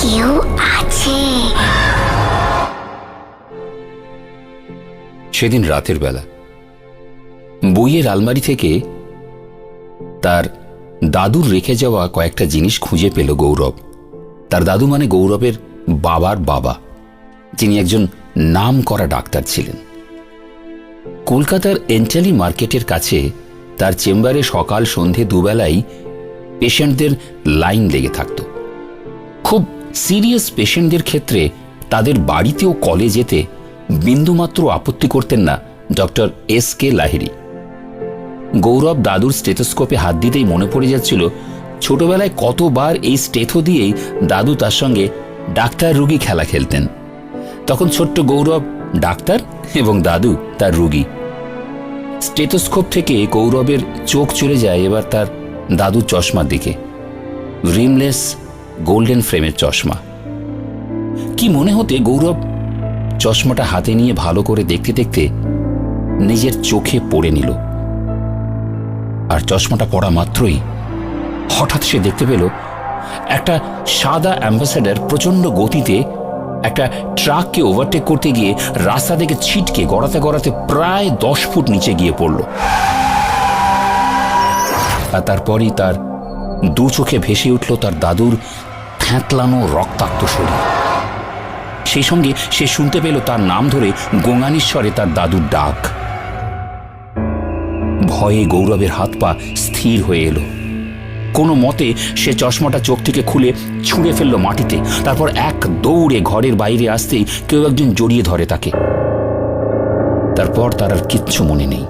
কেউ আছে। সেদিন রাতের বেলা বইয়ের আলমারি থেকে তার দাদুর রেখে যাওয়া কয়েকটা জিনিস খুঁজে পেল গৌরব। তার দাদু মানে গৌরবের বাবার বাবা, যিনি একজন নামকরা ডাক্তার ছিলেন। কলকাতার এন্টালি মার্কেটের কাছে তার চেম্বারে সকাল সন্ধে দুবেলাই পেশেন্টদের লাইন লেগে থাকত। খুব সিরিয়াস পেশেন্টদের ক্ষেত্রে তাদের বাড়িতেও কলে যেতে বিন্দুমাত্র আপত্তি করতেন না ডক্টর SK লাহিড়ী। গৌরব দাদুর স্টেথোস্কোপে হাত দিতেই মনে পড়ে যাচ্ছিল ছোটবেলায় কতবার এই স্টেথো দিয়েই দাদু তার সঙ্গে ডাক্তার রুগী খেলা খেলতেন। তখন ছোট্ট গৌরব ডাক্তার এবং দাদু তার রুগী। স্টেথোস্কোপ থেকে গৌরবের চোখ চলে যায় এবার তার দাদুর চশমার দিকে, রিমলেস গোল্ডেন ফ্রেমের চশমা। কি মনে হতে গৌরব চশমাটা হাতে নিয়ে ভালো করে দেখতে দেখতে নিজের চোখে পড়ে নিল। আর চশমাটা পড়া মাত্রই হঠাৎ সে দেখতে পেল একটা সাদা অ্যাম্বাসেডর প্রচন্ড গতিতে একটা ট্রাককে ওভারটেক করতে গিয়ে রাস্তা থেকে ছিটকে গড়াতে গড়াতে প্রায় 10 ফুট নিচে গিয়ে পড়ল। আর তারপরই তার দু চোখে ভেসে উঠল তার দাদুর থ্যাঁতলানো রক্তাক্ত শরীর। সেই সঙ্গে সে শুনতে পেল তার নাম ধরে গোঙানিস্বরে তার দাদুর ডাক। ভয়ে গৌরবের হাত পা স্থির হয়ে এলো। কোনো মতে সে চশমাটা চোখ থেকে খুলে ছুঁড়ে ফেলল মাটিতে। তারপর এক দৌড়ে ঘরের বাইরে আসতেই কেউ একজন জড়িয়ে ধরে তাকে। তারপর তার আর কিচ্ছু মনে নেই।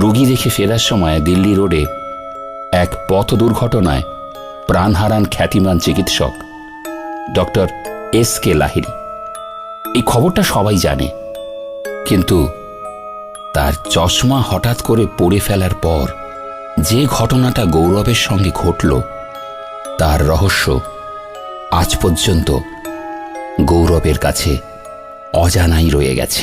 রোগী দেখে ফেরার সময় দিল্লি রোডে এক পথ দুর্ঘটনায় প্রাণ হারান খ্যাতিমান চিকিৎসক ডক্টর SK লাহিড়ী। এই খবরটা সবাই জানে, কিন্তু তার চশমা হঠাৎ করে পড়ে ফেলার পর যে ঘটনাটা গৌরবের সঙ্গে ঘটল তার রহস্য আজ পর্যন্ত গৌরবের কাছে অজানাই রয়ে গেছে।